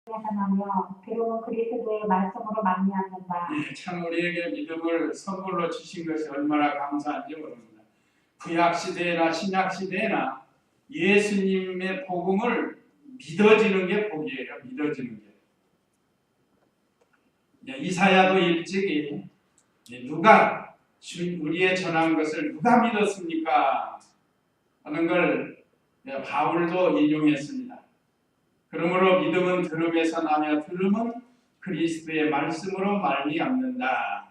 하며 기름은 그리스도의 말씀으로 만미하는다. 참 우리에게 믿음을 선물로 주신 것이 얼마나 감사한지 모릅니다. 구약시대나 신약시대나 예수님의 복음을 믿어지는 게 복이에요. 믿어지는 게. 이사야도 일찍이 누가 우리의 전한 것을 누가 믿었습니까? 하는 걸 바울도 인용했습니다. 그러므로 믿음은 들음에서 나며 들음은 그리스도의 말씀으로 말미암는다.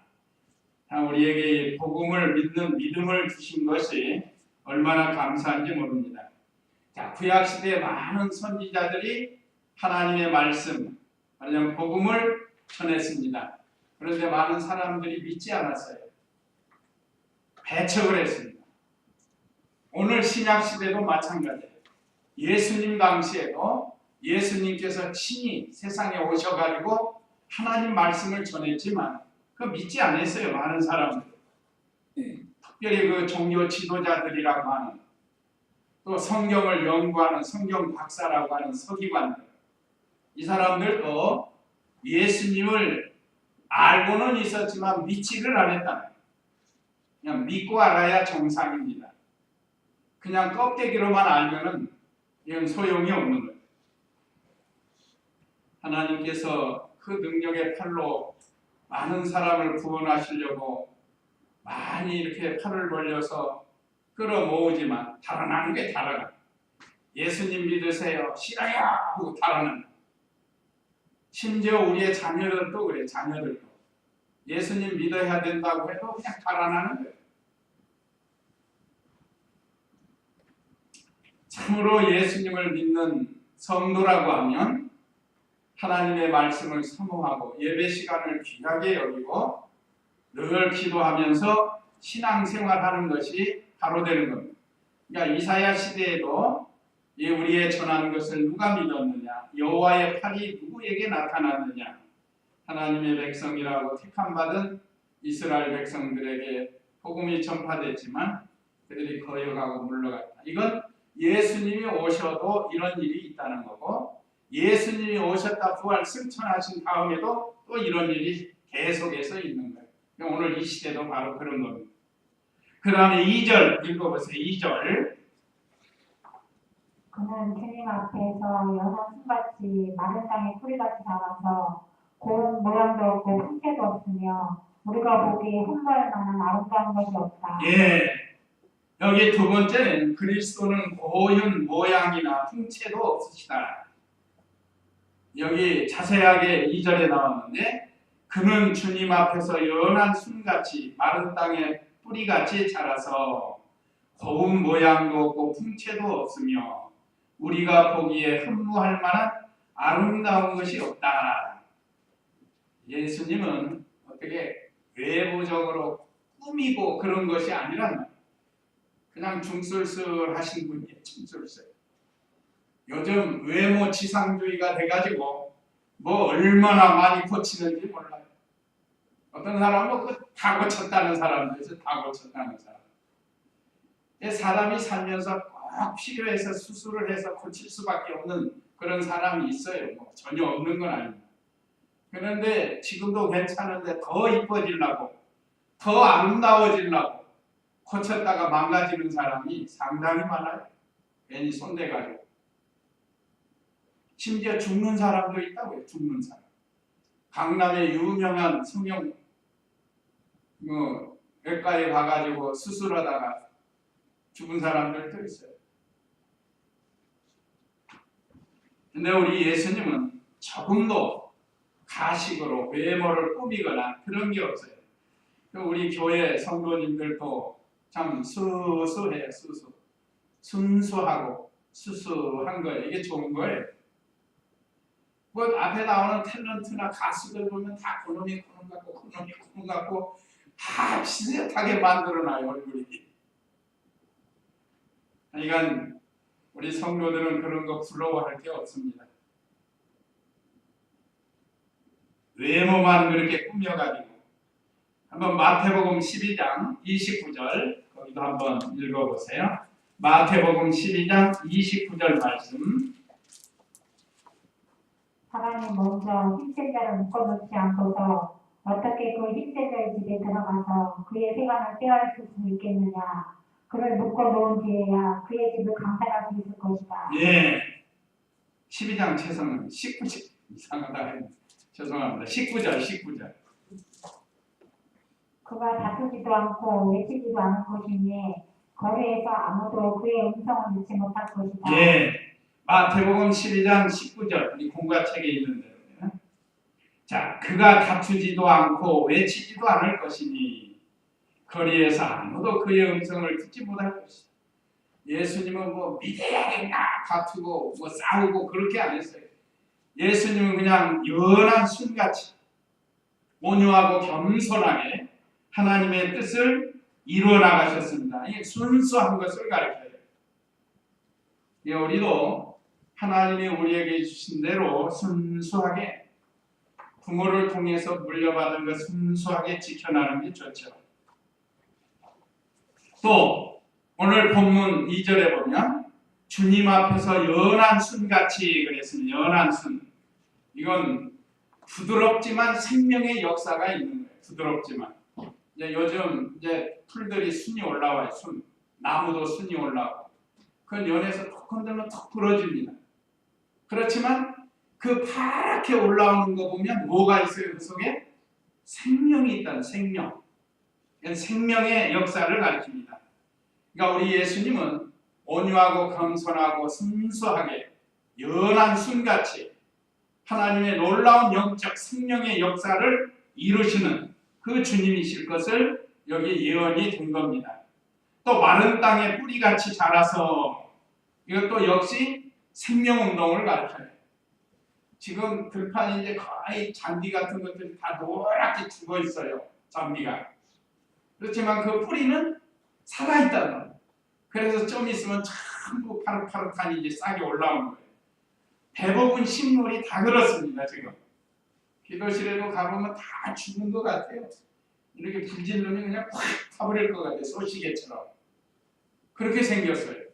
우리에게 복음을 믿는 믿음을 주신 것이 얼마나 감사한지 모릅니다. 구약시대에 많은 선지자들이 하나님의 말씀, 말하자면 복음을 전했습니다. 그런데 많은 사람들이 믿지 않았어요. 배척을 했습니다. 오늘 신약시대도 마찬가지예요. 예수님 당시에도 예수님께서 친히 세상에 오셔가지고 하나님 말씀을 전했지만 그거 믿지 않았어요. 많은 사람들. 특별히 그 종교 지도자들이라고 하는, 또 성경을 연구하는 성경 박사라고 하는 서기관들, 이 사람들도 예수님을 알고는 있었지만 믿지를 않았다. 그냥 믿고 알아야 정상입니다. 그냥 껍데기로만 알면은 이건 소용이 없는 거예요. 하나님께서 그 능력의 팔로 많은 사람을 구원하시려고 많이 이렇게 팔을 벌려서 끌어모으지만 달아나는 게 달아나. 예수님 믿으세요. 싫어요 하고 달아난다. 심지어 우리의 자녀들도 그래. 자녀들도 예수님 믿어야 된다고 해도 그냥 달아나는 거예요. 참으로 예수님을 믿는 성도라고 하면 하나님의 말씀을 사모하고 예배 시간을 귀하게 여기고 늘 기도하면서 신앙생활하는 것이 바로 되는 겁니다. 그러니까 이사야 시대에도 우리의 전하는 것을 누가 믿었느냐, 여호와의 팔이 누구에게 나타났느냐, 하나님의 백성이라고 택함받은 이스라엘 백성들에게 복음이 전파됐지만 그들이 거역하고 물러갔다. 이건 예수님이 오셔도 이런 일이 있다는 거고, 예수님이 오셨다 부활 승천하신 다음에도 또 이런 일이 계속해서 있는 거예요. 오늘 이 시대도 바로 그런 겁니다. 그 다음에 2절 읽어보세요. 2절. 그는 주님 앞에서 연한 순같이 마른 땅에 뿌리같이 자라서 고운 모양도 없고 형태도 없으며 우리가 보기에 흠모할 만한 아름다운 것이 없다. 여기 두 번째는 그리스도는 고운 모양이나 풍채도 없으시다. 여기 자세하게 2절에 나왔는데, 그는 주님 앞에서 연한 순같이 마른 땅에 뿌리같이 자라서 고운 모양도 없고 풍채도 없으며 우리가 보기에 흠모할 만한 아름다운 것이 없다. 예수님은 어떻게 외부적으로 꾸미고 그런 것이 아니란 말이에요. 그냥 중술술 하신 분이에요. 중술술. 요즘 외모 지상주의가 돼가지고 뭐 얼마나 많이 고치는지 몰라요. 어떤 사람은 다 고쳤다는 사람도 있어요. 다 고쳤다는 사람. 사람이 살면서 꼭 필요해서 수술을 해서 고칠 수밖에 없는 그런 사람이 있어요. 뭐 전혀 없는 건 아닙니다. 그런데 지금도 괜찮은데 더 이뻐지려고, 더 아름다워지려고 고쳤다가 망가지는 사람이 상당히 많아요. 괜히 손대가지고. 심지어 죽는 사람도 있다고요. 죽는 사람. 강남의 유명한 성형 외과에 가가지고 수술하다가 죽은 사람들도 있어요. 근데 우리 예수님은 조금도 가식으로 외모를 꾸미거나 그런 게 없어요. 우리 교회 성도님들도 참 수수해요. 순수하고 수수한 거예요. 이게 좋은 거예요. 뭐 앞에 나오는 탤런트나 가수들 보면 다 그놈이 그놈 같고 그놈이 그놈 같고 다 비슷하게 만들어놔요. 얼굴이. 그러니까 우리 성도들은 그런 거 부러워할 게 없습니다. 외모만 그렇게 꾸며가지고. 한번 마태복음 12장 29절 거기도 한번 읽어보세요. 마태복음 12장 29절 말씀. 사람이 먼저 힘센 자를 묶어놓지 않고서 어떻게 그 힘센 자의 집에 들어가서 그의 세관을 빼앗을 수 있겠느냐. 그를 묶어놓은 뒤에야 그의 집을 강탈할 수 있을 것이다. 예. 12장 최선은 19절 이상하다. 죄송합니다. 19절. 그가 다투지도 않고 외치지도 않을 것이니 거리에서 아무도 그의 음성을 듣지 못할 것이다. 예. 마태복음 12장 19절 이 공과책에 있는 대로요. 자, 그가 다투지도 않고 외치지도 않을 것이니 거리에서 아무도 그의 음성을 듣지 못할 것이다. 예수님은 뭐 믿어야겠나 다투고 뭐 싸우고 그렇게 안 했어요. 예수님은 그냥 연한 순같이 온유하고 겸손하게 하나님의 뜻을 이루어 나가셨습니다. 이 순수한 것을 가르쳐요. 예, 우리도 하나님이 우리에게 주신 대로 순수하게 부모를 통해서 물려받은 것 순수하게 지켜나가는 게 좋죠. 또 오늘 본문 2절에 보면 주님 앞에서 연한 순같이 그랬습니다. 연한 순. 이건 부드럽지만 생명의 역사가 있는 거예요. 부드럽지만. 이제 요즘 이제 풀들이 순이 올라와요. 순. 나무도 순이 올라오고. 그건 연에서 톡 건들면 톡 부러집니다. 그렇지만 그 파랗게 올라오는 거 보면 뭐가 있어요? 그 속에 생명이 있다는 생명. 생명의 역사를 가르칩니다. 그러니까 우리 예수님은 온유하고 겸손하고 순수하게 연한 순같이 하나님의 놀라운 영적 생명의 역사를 이루시는 그 주님이실 것을 여기 예언이 된 겁니다. 또 마른 땅에 뿌리같이 자라서 이것도 역시 생명운동을 가르쳐요. 지금 들판이 이제 거의 잔디 같은 것들이 다 노랗게 죽어 있어요. 잔디가. 그렇지만 그 뿌리는 살아있다는 거예요. 그래서 좀 있으면 전부 파릇파릇하니 이제 싹이 올라오는 거예요. 대부분 식물이 다 그렇습니다. 지금 기도실에도 가보면 다 죽은 것 같아요. 이렇게 불질르면 그냥 확 타버릴 것 같아요. 소시계처럼. 그렇게 생겼어요.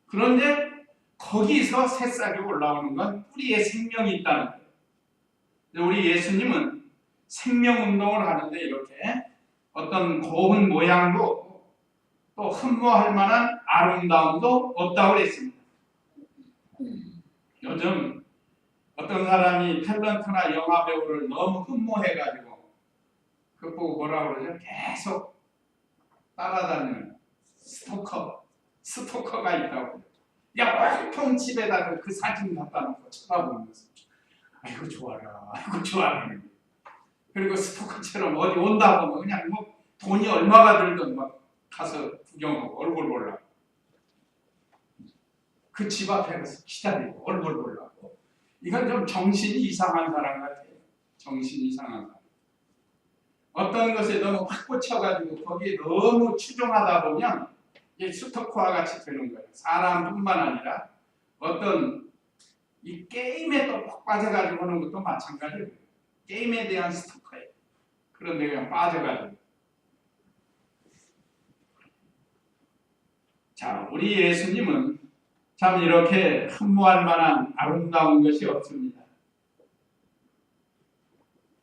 그런데 거기서 새싹이 올라오는 건 뿌리에 생명이 있다는 거예요. 우리 예수님은 생명운동을 하는데 이렇게 어떤 고운 모양도 없고 또 흠모할 만한 아름다움도 없다고 그랬습니다. 요즘 어떤 사람이 탤런트나 영화배우를 너무 흠모해가지고 그거 보고 뭐라고 그러죠? 계속 따라다니는 스토커가 있다고. 야, 온통 집에다 그 사진 갖다 놓고 쳐다보면서 아이고 좋아라, 아이고 좋아라. 그리고 스토커처럼 어디 온다 보면 그냥 뭐 돈이 얼마가 들든 막 가서 구경하고 얼굴 보려고. 그 집 앞에 가서 기다리고 얼굴 보려고. 이건 좀 정신이 이상한 사람 같아요. 정신이 이상한 사람. 어떤 것에 너무 확 꽂혀가지고 거기에 너무 추종하다 보면 이게 스토커와 같이 되는 거예요. 사람뿐만 아니라 어떤 이 게임에 또 푹 빠져가지고 하는 것도 마찬가지예요. 게임에 대한 스토커예요. 그런데 그냥 빠져가지고. 자, 우리 예수님은 참 이렇게 흠모할 만한 아름다운 것이 없습니다.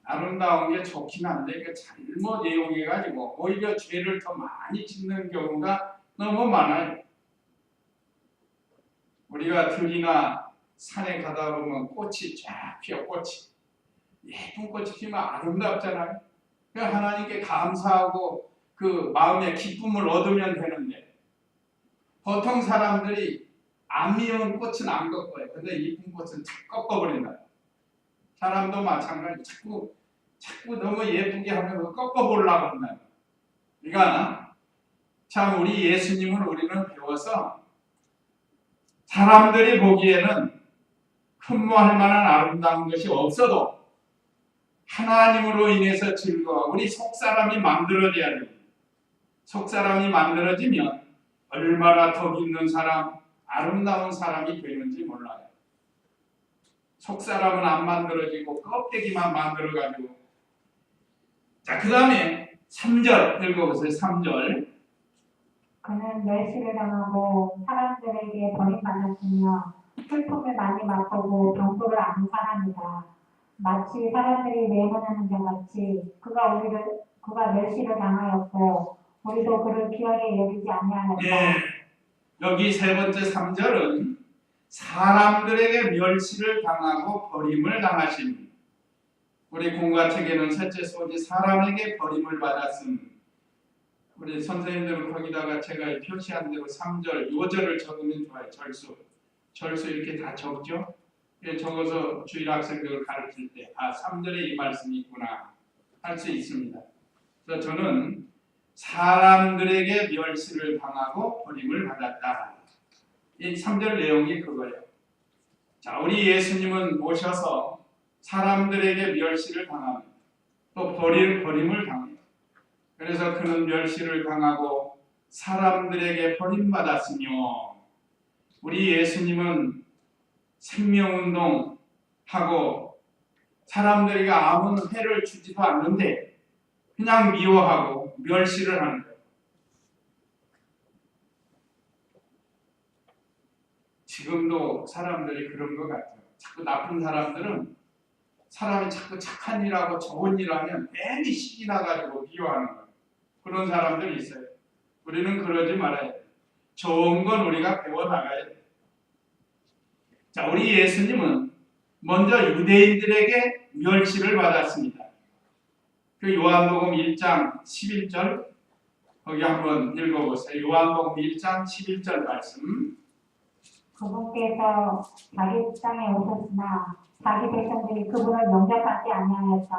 아름다운 게 좋긴 한데 그 잘못 이용해가지고 오히려 죄를 더 많이 짓는 경우가 너무 많아요. 우리가 들이나 산에 가다 보면 꽃이 쫙 피어. 꽃이 예쁜 꽃이 피면 아름답잖아요. 그러니까 하나님께 감사하고 그 마음의 기쁨을 얻으면 되는데 보통 사람들이 안 미운 꽃은 안 꺾어요. 근데 이쁜 꽃은 다 꺾어버린다. 사람도 마찬가지. 자꾸 너무 예쁘게 하면 꺾어보려고 한다. 그러니까 참 우리 예수님을 우리는 배워서 사람들이 보기에는 흠모할 만한 아름다운 것이 없어도 하나님으로 인해서 즐거워. 우리 속사람이 만들어져야 됩니다. 속사람이 만들어지면 얼마나 덕 있는 사람, 아름다운 사람이 되는지 몰라요. 속사람은 안 만들어지고 껍데기만 만들어가지고. 자, 그 다음에 3절 읽어보세요. 3절. 그는 멸시를 당하고 사람들에게 버림받았으며 슬픔을 많이 맛보고 병고를 앓는 사람이다. 마치 사람들이 외면하는 것 같이 그가 멸시를 당하였고 우리도 그를 귀하게 여기지 아니하였다. 예, 여기 세 번째 3절은 사람들에게 멸시를 당하고 버림을 당하심. 우리 공과책에는 셋째 소지 사람에게 버림을 받았음. 우리 선생님들은 거기다가 제가 표시한 대로 3절, 5절을 적으면 좋아요. 절수 이렇게 다 적죠. 적어서 주일 학생들을 가르칠 때 3절에 이 말씀이 있구나 할 수 있습니다. 그래서 저는 사람들에게 멸시를 당하고 버림을 받았다. 이 3절 내용이 그거예요. 자, 우리 예수님은 오셔서 사람들에게 멸시를 당합니다. 또 버림을 당해요. 그래서 그는 멸시를 당하고 사람들에게 버림받았으며 우리 예수님은 생명운동하고 사람들에게 아무 해를 주지도 않는데 그냥 미워하고 멸시를 하는 거예요. 지금도 사람들이 그런 것 같아요. 자꾸 나쁜 사람들은 사람이 자꾸 착한 일하고 좋은 일하면 괜히 신이 나가지고 미워하는 거예요. 그런 사람들이 있어요. 우리는 그러지 말아야 돼요. 좋은 건 우리가 배워나가야 돼요. 자, 우리 예수님은 먼저 유대인들에게 멸시를 받았습니다. 그 요한복음 1장 11절 거기 한번 읽어보세요. 요한복음 1장 11절 말씀. 그분께서 자기 땅에 오셨으나 자기 백성들이 그분을 영접하지 아니하였다.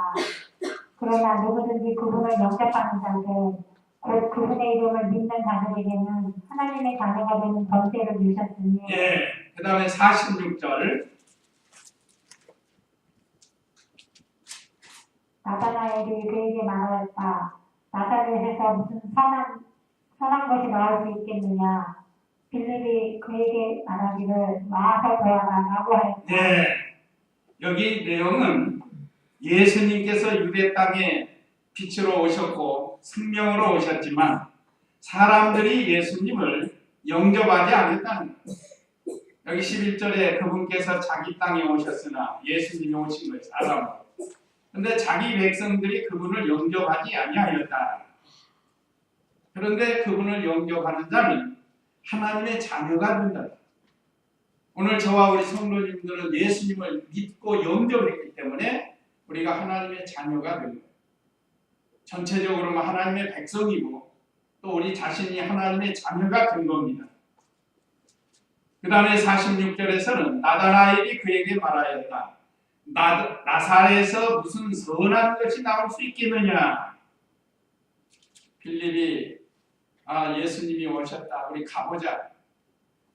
그러나 누구든지 그분을 영접하는 자들 곧 그분의 이름을 믿는 자들에게는 하나님의 자녀가 되는 권세를 주셨으니 예, 그 다음에 46절 나다나엘이 그에게 말하였다. 나사렛에서 무슨 선한 것이 나올 수 있겠느냐. 빌립이 그에게 말하기를 와서 보아라 라고 하였다. 예, 여기 내용은 예수님께서 유대 땅에 빛으로 오셨고 생명으로 오셨지만 사람들이 예수님을 영접하지 않았다는 거예요. 여기 11절에 그분께서 자기 땅에 오셨으나 예수님이 오신 거예요. 사람으로. 그런데 자기 백성들이 그분을 영접하지 아니하였다. 그런데 그분을 영접하는 자는 하나님의 자녀가 된다. 오늘 저와 우리 성도님들은 예수님을 믿고 영접했기 때문에 우리가 하나님의 자녀가 된 거예요. 전체적으로는 하나님의 백성이고 또 우리 자신이 하나님의 자녀가 된 겁니다. 그 다음에 46절에서는 나다나엘이 그에게 말하였다. 나사렛에서 무슨 선한 것이 나올 수 있겠느냐. 빌립이 예수님이 오셨다. 우리 가보자.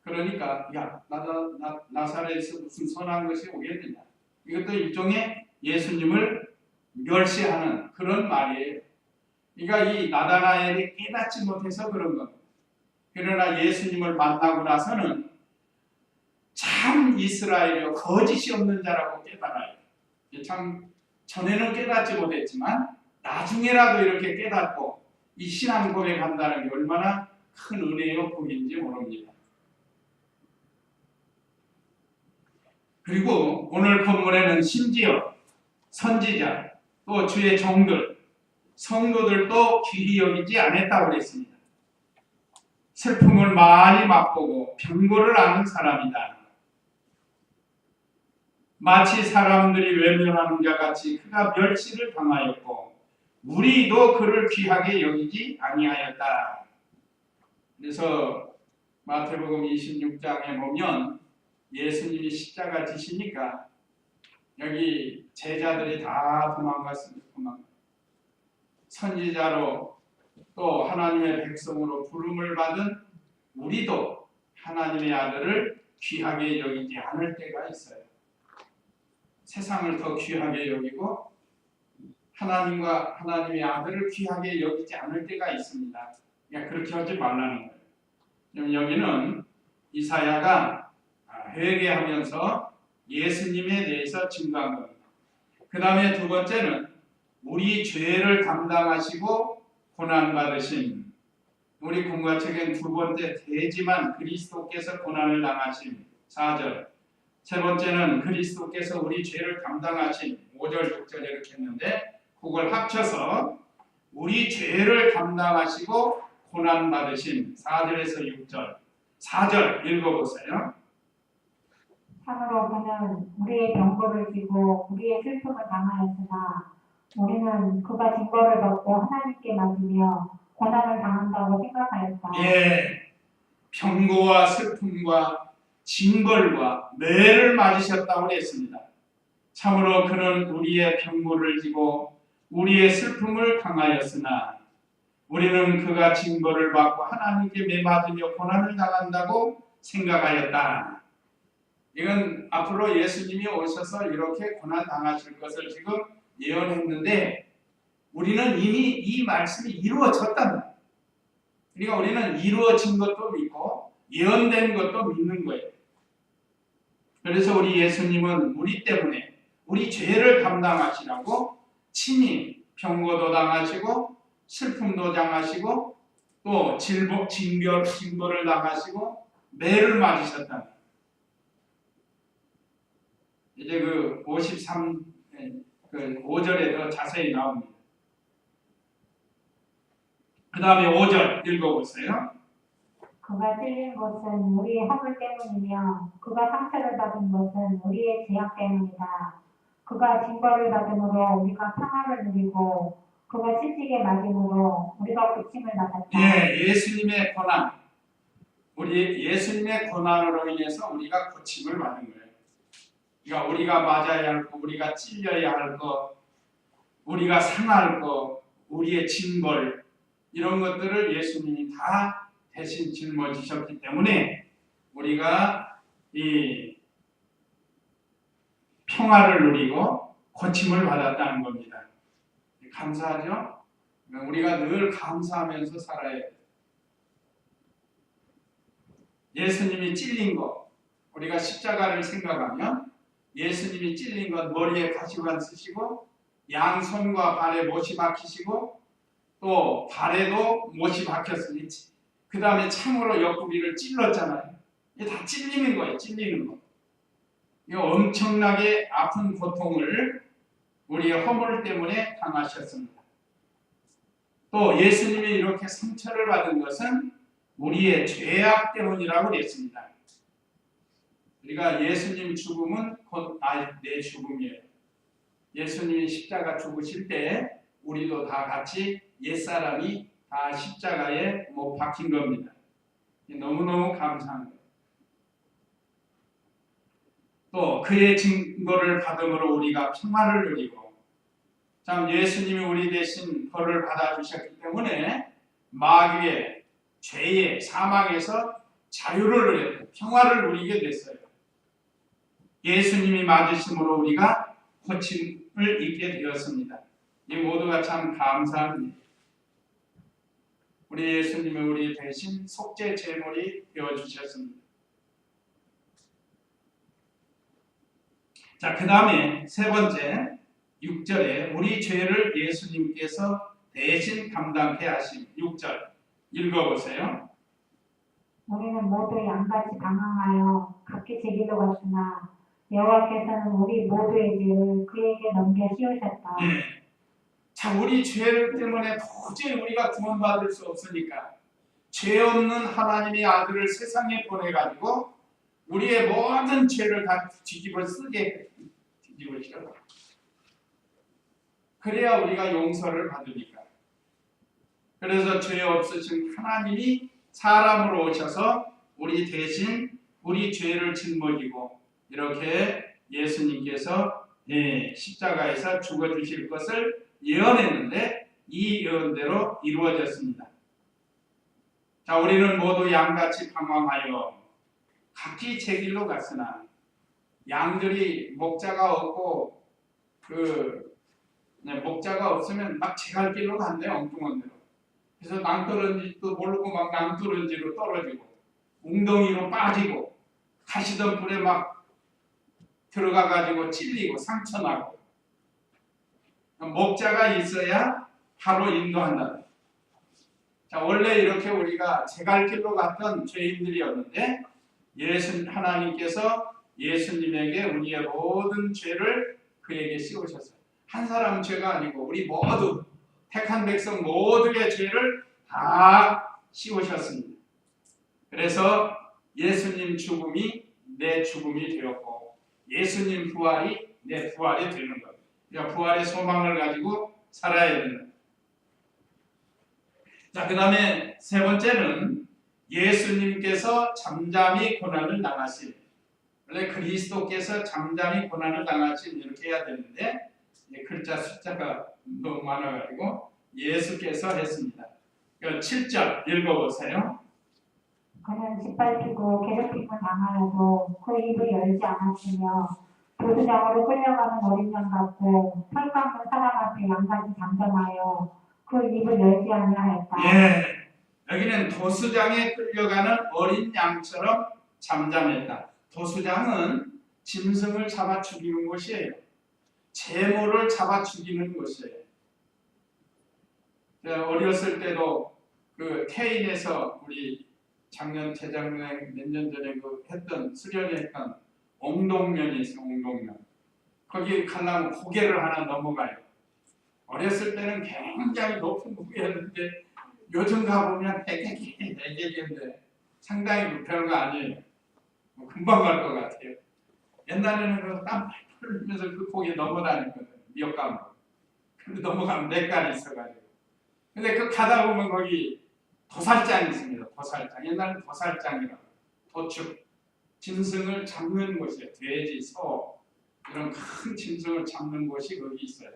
그러니까 나사렛에서 무슨 선한 것이 오겠느냐. 이것도 일종의 예수님을 멸시하는 그런 말이에요. 그러니까 이 나다나엘이 깨닫지 못해서 그런 겁니다. 그러나 예수님을 만나고 나서는 참 이스라엘이요 거짓이 없는 자라고 깨달아요. 참 전에는 깨닫지 못했지만 나중에라도 이렇게 깨닫고 이 신앙 고백한다는 게 얼마나 큰 은혜요 복인지 모릅니다. 그리고 오늘 본문에는 심지어 선지자 또 주의 종들 성도들도 귀히 여기지 않았다고 그랬습니다. 슬픔을 많이 맛보고 병고를 앓는 사람이다. 마치 사람들이 외면하는 자 같이 그가 멸시를 당하였고 우리도 그를 귀하게 여기지 아니하였다. 그래서 마태복음 26장에 보면 예수님이 십자가 지시니까 여기 제자들이 다 도망갔습니다. 선지자로 또 하나님의 백성으로 부름을 받은 우리도 하나님의 아들을 귀하게 여기지 않을 때가 있어요. 세상을 더 귀하게 여기고 하나님과 하나님의 아들을 귀하게 여기지 않을 때가 있습니다. 그러니까 그렇게 하지 말라는 거예요. 여기는 이사야가 회개하면서 예수님에 대해서 증거한 겁니다. 그 다음에 두 번째는 우리 죄를 담당하시고 고난받으신 우리 공과책엔 두 번째 되지만 그리스도께서 고난을 당하신 4절. 세 번째는 그리스도께서 우리 죄를 담당하신 5절, 6절 이렇게 했는데 그걸 합쳐서 우리 죄를 담당하시고 고난받으신 4절에서 6절. 4절 읽어보세요. 참으로 그는 우리의 병고를 지고 우리의 슬픔을 당하였으나 우리는 그가 징벌을 받고 하나님께 맞으며 고난을 당한다고 생각하였다. 예, 병고와 슬픔과 징벌과 매를 맞으셨다고 했습니다. 참으로 그는 우리의 병고를 지고 우리의 슬픔을 당하였으나 우리는 그가 징벌을 받고 하나님께 매맞으며 고난을 당한다고 생각하였다. 이건 앞으로 예수님이 오셔서 이렇게 고난 당하실 것을 지금 예언했는데 우리는 이미 이 말씀이 이루어졌답니다. 그러니까 우리는 이루어진 것도 믿고 예언된 것도 믿는 거예요. 그래서 우리 예수님은 우리 때문에 우리 죄를 담당하시라고 친히 병고도 당하시고 슬픔도 당하시고 또 징벌을 당하시고 매를 맞으셨다. 이제 그 53, 그 5절에 더 자세히 나옵니다. 그 다음에 5절 읽어보세요. 그가 찔린 것은 우리의 허물 때문이며 그가 상처를 받은 것은 우리의 죄악 때문이다. 그가 징벌을 받음으로 우리가 평화를 누리고 그가 찢기게 맞음으로 우리가 고침을 받았다. 예, 예수님의 고난, 우리 예수님의 고난으로 인해서 우리가 고침을 받은 거예요. 그러니까 우리가 맞아야 할 것, 우리가 찔려야 할 것, 우리가 상할 것, 우리의 징벌 이런 것들을 예수님이 다 대신 짊어지셨기 때문에 우리가 이 평화를 누리고 고침을 받았다는 겁니다. 감사하죠? 우리가 늘 감사하면서 살아야 돼요. 예수님이 찔린 것, 우리가 십자가를 생각하면 예수님이 찔린 것 머리에 가시관 쓰시고 양손과 발에 못이 박히시고 또 발에도 못이 박혔으니 그 다음에 참으로 옆구리를 찔렀잖아요. 이게 다 찔리는 거예요. 찔리는 거. 이 엄청나게 아픈 고통을 우리의 허물 때문에 당하셨습니다. 또 예수님이 이렇게 상처를 받은 것은 우리의 죄악 때문이라고 했습니다. 우리가 예수님 죽음은 곧 내 죽음이에요. 예수님이 십자가 죽으실 때 우리도 다 같이 옛사람이 다 십자가에 못 박힌 겁니다. 너무너무 감사한 거예요. 또 그의 증거를 받음으로 우리가 평화를 누리고 참 예수님이 우리 대신 벌을 받아주셨기 때문에 마귀의 죄의 사망에서 자유를 누렸고 평화를 누리게 됐어요. 예수님이 맞으심으로 우리가 고침을 입게 되었습니다. 이 모두가 참 감사한 일. 우리 예수님이 우리 대신 속죄 제물이 되어주셨습니다. 자, 그 다음에 세 번째 6절에 우리 죄를 예수님께서 대신 감당케 하심. 6절 읽어보세요. 우리는 모두 양같이 방황하여 각기 제 길로 갔으나 여호와께서는 우리 모두의 죄를 그에게 넘겨 씌우셨다. 네. 자, 우리 죄 때문에 도저히 우리가 구원받을 수 없으니까 죄 없는 하나님의 아들을 세상에 보내가지고 우리의 모든 죄를 다 뒤집어 쓰게 뒤집으시고 그래야 우리가 용서를 받으니까. 그래서 죄 없으신 하나님이 사람으로 오셔서 우리 대신 우리 죄를 짊어지고 이렇게 예수님께서 십자가에서 죽어주실 것을 예언했는데 이 예언대로 이루어졌습니다. 자, 우리는 모두 양같이 방황하여 각기 제 길로 갔으나 양들이 목자가 없고 목자가 없으면 막 제 갈 길로 간대요. 엉뚱한 데로. 그래서 낭떠러지도 모르고 막 낭떠러지로 떨어지고 웅덩이로 빠지고 가시던 불에 막 들어가가지고 찔리고 상처나고 목자가 있어야 바로 인도한다. 자, 원래 이렇게 우리가 제 갈 길로 갔던 죄인들이었는데 하나님께서 예수님에게 우리의 모든 죄를 그에게 씌우셨어요. 한 사람 죄가 아니고 우리 모두 택한 백성 모두의 죄를 다 씌우셨습니다. 그래서 예수님 죽음이 내 죽음이 되었고 예수님 부활이 내 부활이 되는 겁니다. 그러니까 부활의 소망을 가지고 살아야 되는 거예요. 자, 그 다음에 세 번째는 예수님께서 잠잠히 고난을 당하신, 원래 그리스도께서 잠잠히 고난을 당하신 이렇게 해야 되는데 글자 숫자가 너무 많아가지고 예수께서 했습니다. 7절 읽어보세요. 그는 짓밟히고 괴롭힘을 당하여도 그 입을 열지 않았으며 도수장으로 끌려가는 어린 양 같고 털 깎는 사람 앞에 양같이 잠잠하여 그 입을 열지 아니하였다. 예, 여기는 도수장에 끌려가는 어린 양처럼 잠잠했다. 도수장은 짐승을 잡아 죽이는 곳이에요. 재물을 잡아 죽이는 곳이에요. 어렸을 때도 그 태인에서 우리 작년 재작년에 몇 년 전에 그 했던 수련했던 옹동면이 있어요. 옹동면. 거기 가려면 고개를 하나 넘어가요. 어렸을 때는 굉장히 높은 고개였는데 요즘 가보면 대개인데 상당히 별거 아니에요. 금방 갈 것 같아요. 옛날에는 그 땀 흘리면서 그 고개 넘어다녔거든요. 미역감으로. 근데 넘어가면 냇가리 있어가지고. 근데 그 가다 보면 거기 도살장이 있습니다. 도살장. 옛날엔 도살장이라고. 도축. 짐승을 잡는 곳이에요. 돼지, 소 이런 큰 짐승을 잡는 곳이 거기 있어요.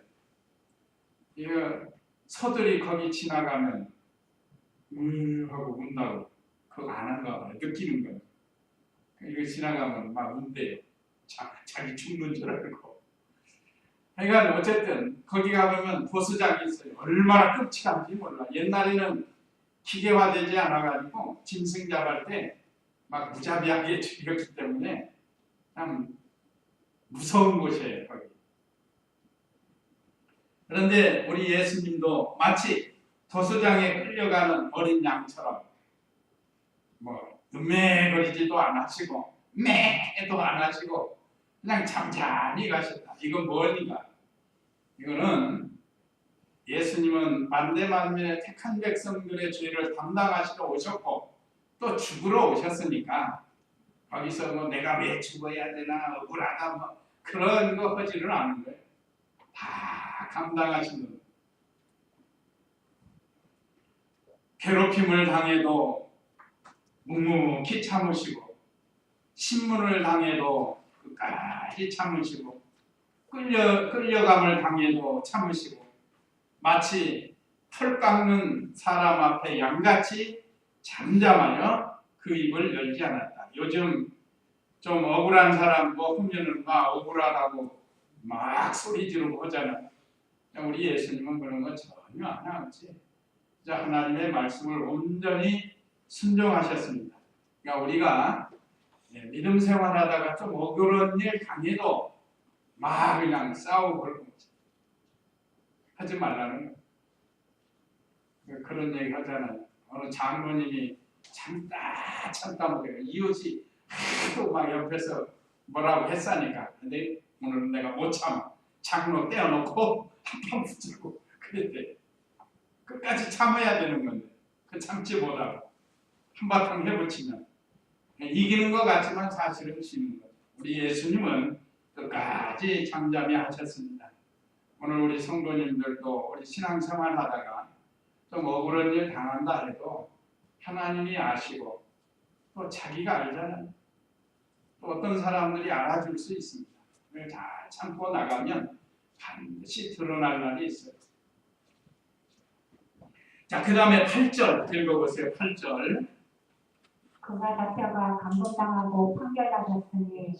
이거 소들이 거기 지나가면 하고 운다고. 그거 안 한가 봐요. 느끼는 거예요. 이거 지나가면 막 운대요. 자기 죽는 줄 알고. 그러니까 어쨌든 거기 가보면 보수장이 있어요. 얼마나 끔찍한지 몰라. 옛날에는 기계화되지 않아가지고 짐승 잡을 때 막 무자비하게 죽였기 때문에 참 무서운 곳이에요. 거기. 그런데 우리 예수님도 마치 도수장에 끌려가는 어린 양처럼 뭐 음매거리지도 안 하시고 매도 안 하시고 그냥 잠잠히 가셨다. 이건 뭐니까? 이거는 예수님은 만대만민의 택한 백성들의 죄를 담당하시러 오셨고 또 죽으러 오셨으니까 거기서 뭐 내가 왜 죽어야 되나 억울하다 뭐 그런 거 하지는 않은 거예요. 다 감당하시는 거예요. 괴롭힘을 당해도 묵묵히 참으시고 신문을 당해도 끝까지 참으시고 끌려감을 당해도 참으시고 마치 털 깎는 사람 앞에 양같이 잠잠하여 그 입을 열지 않았다. 요즘 좀 억울한 사람 뭐 하면은 막 억울하다고 막 소리 지르고 하잖아요. 우리 예수님은 그런 거 전혀 안 하지. 하나님의 말씀을 온전히 순종하셨습니다. 그러니까 우리가 믿음 생활하다가 좀 억울한 일 당해도 막 그냥 싸우고 하지 말라는 거예요. 그런 얘기 하잖아요. 어느 장로님이 참다 못해요. 이웃이 하도 막 옆에서 뭐라고 했으니까. 근데 오늘은 내가 못 참아. 장로 떼어놓고 한판 붙이고 그랬대. 끝까지 참아야 되는 건데 그 참지 못하고 한바탕 해붙이면 이기는 것 같지만 사실은 지는 거죠. 우리 예수님은 끝까지 잠잠히 하셨습니다. 오늘 우리 성도님들도 우리 신앙생활 하다가 좀 억울한 일 당한다 해도 하나님이 아시고 또 자기가 알잖아요. 또 어떤 사람들이 알아줄 수 있습니다. 잘 참고 나가면 반드시 드러날 날이 있어요. 자, 그 다음에 8절 읽어보세요. 8절. 그가 잡혀가 감금당하고 판결받았으니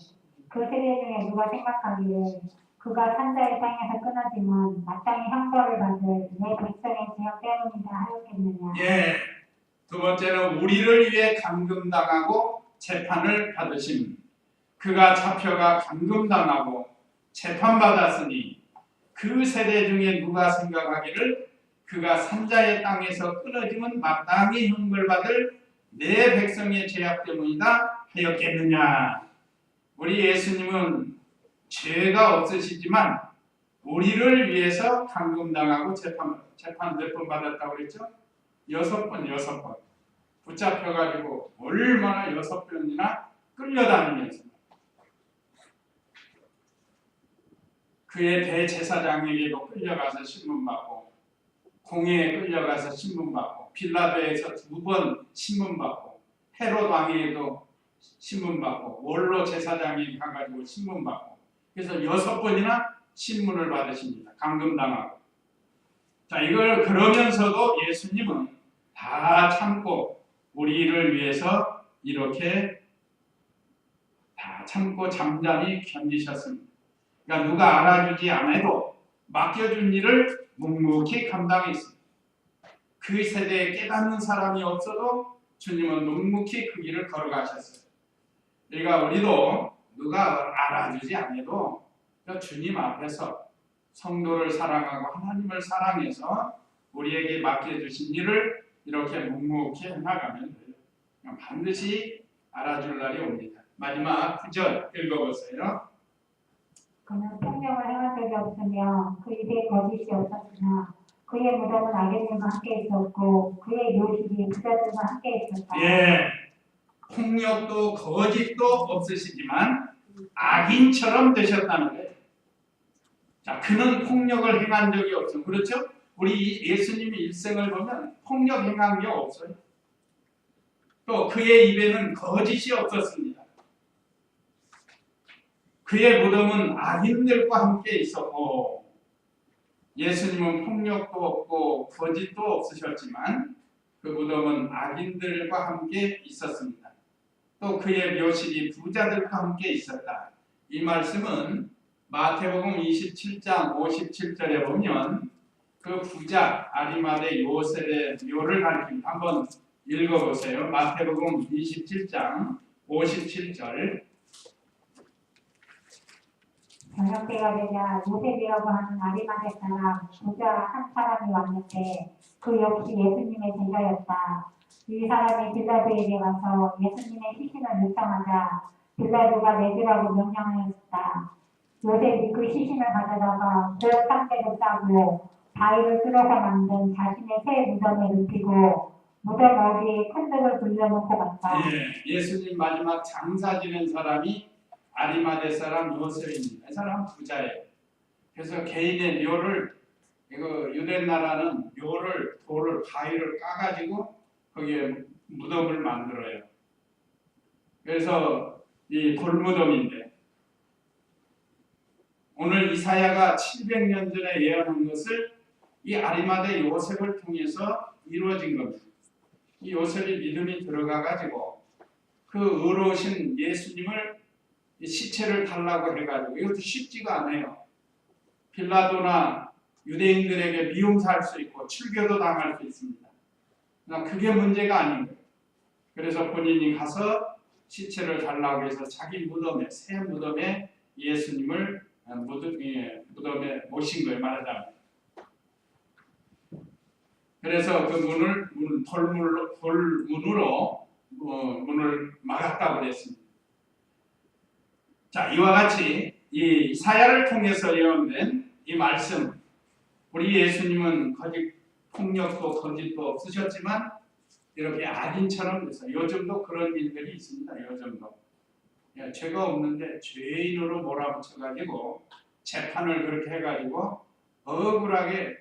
그 세대 중에 누가 생각하기를 그가 산자의 땅에서 끊어지면 마땅히 형벌을 받을 내 백성의 죄악 때문이다 하였겠느냐. 예. 두 번째는 우리를 위해 감금당하고 재판을 받으심. 그가 잡혀가 감금당하고 재판받았으니 그 세대 중에 누가 생각하기를 그가 산자의 땅에서 끊어지면 마땅히 형벌받을 내 백성의 죄악 때문이다 하였겠느냐. 우리 예수님은 죄가 없으시지만 우리를 위해서 감금당하고 재판 몇 번 받았다고 그랬죠? 6번. 붙잡혀가지고 얼마나 6번이나 끌려다니면서 그의 대제사장에게도 끌려가서 신문받고, 공회에 끌려가서 신문받고, 빌라도에서 2번 신문받고, 헤롯 왕에게도 신문받고, 원로 제사장이 가가지고 신문받고, 그래서 6번이나 신문을 받으십니다. 감금당하고. 자, 이걸 그러면서도 예수님은 다 참고 우리를 위해서 이렇게 다 참고 잠잠히 견디셨습니다. 그러니까 누가 알아주지 않아도 맡겨준 일을 묵묵히 감당했습니다. 그 세대에 깨닫는 사람이 없어도 주님은 묵묵히 그 길을 걸어가셨어요. 그러니까 우리도 누가 알아주지 않아도 주님 앞에서 성도를 사랑하고 하나님을 사랑해서 우리에게 맡겨주신 일을 이렇게 묵묵히 해나가면 돼요. 반드시 알아줄 날이 옵니다. 마지막 9절 읽어보세요. 그는 폭력을 행한 적이 없으며 그 입에 거짓이 없었으나 그의 무덤은 악인들과 함께 있었고 그의 묘실이 부자들과 함께 있었다. 예, 폭력도 거짓도 없으시지만 악인처럼 되셨다는 거예요. 자, 그는 폭력을 행한 적이 없어요. 그렇죠? 우리 예수님의 일생을 보면 폭력 행한 게 없어요. 또 그의 입에는 거짓이 없었습니다. 그의 무덤은 악인들과 함께 있었고, 예수님은 폭력도 없고 거짓도 없으셨지만 그 무덤은 악인들과 함께 있었습니다. 또 그의 묘실이 부자들과 함께 있었다. 이 말씀은 마태복음 27장 57절에 보면 그 부자 아리마대 요셉의 묘를 가리킵니다. 한번 읽어보세요. 마태복음 27장 57절. 저녁 때가 되자 요셉이라고 하는 아리마대 사람 부자 한 사람이 왔는데 그 역시 예수님의 제자였다. 이 사람이 빌라도에게 가서 예수님의 시신을 요청하자 빌라도가 내주라고 명령하였다. 요셉이 그 시신을 가져다가 고역 상대로 싸고 바위를 뚫어서 만든 자신의 새 무덤에 눕히고 무덤 어귀에 큰 돌을 굴려놓고 갔다. 예수님 마지막 장사 지낸 사람이 아리마대 사람 요셉입니다. 이 사람 부자예요. 그래서 개인의 묘를, 이거 유대 나라는 묘를, 돌을, 바위를 까가지고 거기에 무덤을 만들어요. 그래서 이 돌무덤인데 오늘 이사야가 700년 전에 예언한 것을 이 아리마대 요셉을 통해서 이루어진 겁니다. 이 요셉이 믿음이 들어가가지고 그 의로우신 예수님을 시체를 달라고 해가지고, 이것도 쉽지가 않아요. 빌라도나 유대인들에게 미움살 수 있고 출교도 당할 수 있습니다. 그러나 그게 문제가 아닌 거예요. 그래서 본인이 가서 시체를 달라고 해서 자기 무덤에, 새 무덤에 예수님을 무덤에 모신 거예요, 말하자면. 그래서 그 돌문으로 문을 막았다고 그랬습니다. 자, 이와 같이 이 이사야를 통해서 예언된 이 말씀, 우리 예수님은 폭력도 거짓도 없으셨지만 이렇게 악인처럼 돼서 요즘도 그런 일들이 있습니다. 요즘도 죄가 없는데 죄인으로 몰아붙여가지고 재판을 그렇게 해가지고 억울하게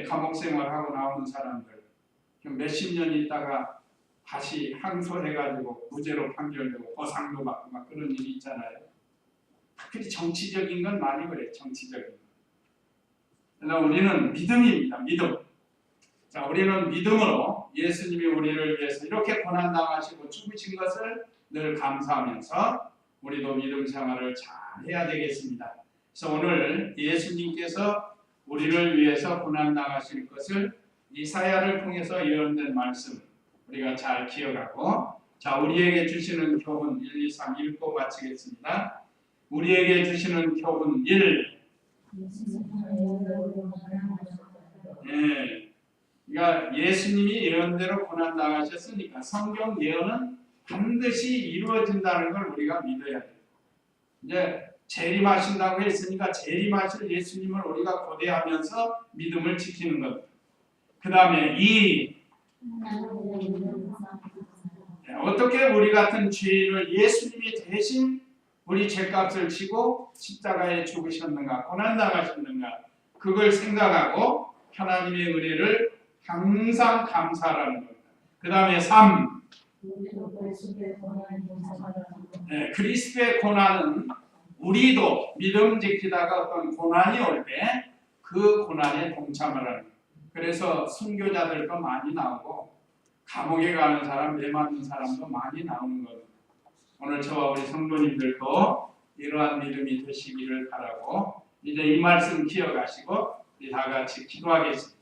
감옥 생활하고 나오는 사람들, 몇십 년 있다가 다시 항소해가지고 무죄로 판결되고 보상도 받고 막 그런 일이 있잖아요. 특히 정치적인 건 많이 그래요. 정치적인 건. 그러나 우리는 믿음입니다. 믿음. 자, 우리는 믿음으로 예수님이 우리를 위해서 이렇게 고난당하시고 죽으신 것을 늘 감사하면서 우리도 믿음 생활을 잘 해야 되겠습니다. 그래서 오늘 예수님께서 우리를 위해서 고난당하실 것을 이사야를 통해서 예언된 말씀 우리가 잘 기억하고, 자, 우리에게 주시는 교훈 1, 2, 3 읽고 마치겠습니다. 우리에게 주시는 교훈 1. 그러니까 예수님이 예언대로 고난당하셨으니까 성경 예언은 반드시 이루어진다는 걸 우리가 믿어야 돼요. 이제 재림하신다고 했으니까 재림하실 예수님을 우리가 고대하면서 믿음을 지키는 것. 그 다음에 어떻게 우리 같은 죄인을 예수님이 대신 우리 죄값을 지고 십자가에 죽으셨는가, 고난당하셨는가, 그걸 생각하고 하나님의 은혜를 항상 감사하라는 겁니다. 그 다음에 3. 그리스도의 고난은 우리도 믿음 지키다가 어떤 고난이 올 때 그 고난에 동참하라는 거예요. 그래서 순교자들도 많이 나오고 감옥에 가는 사람, 매 맞는 사람도 많이 나오는 겁니다. 오늘 저와 우리 성도님들도 이러한 믿음이 되시기를 바라고 이제 이 말씀 기억하시고 우리 다 같이 기도하겠습니다.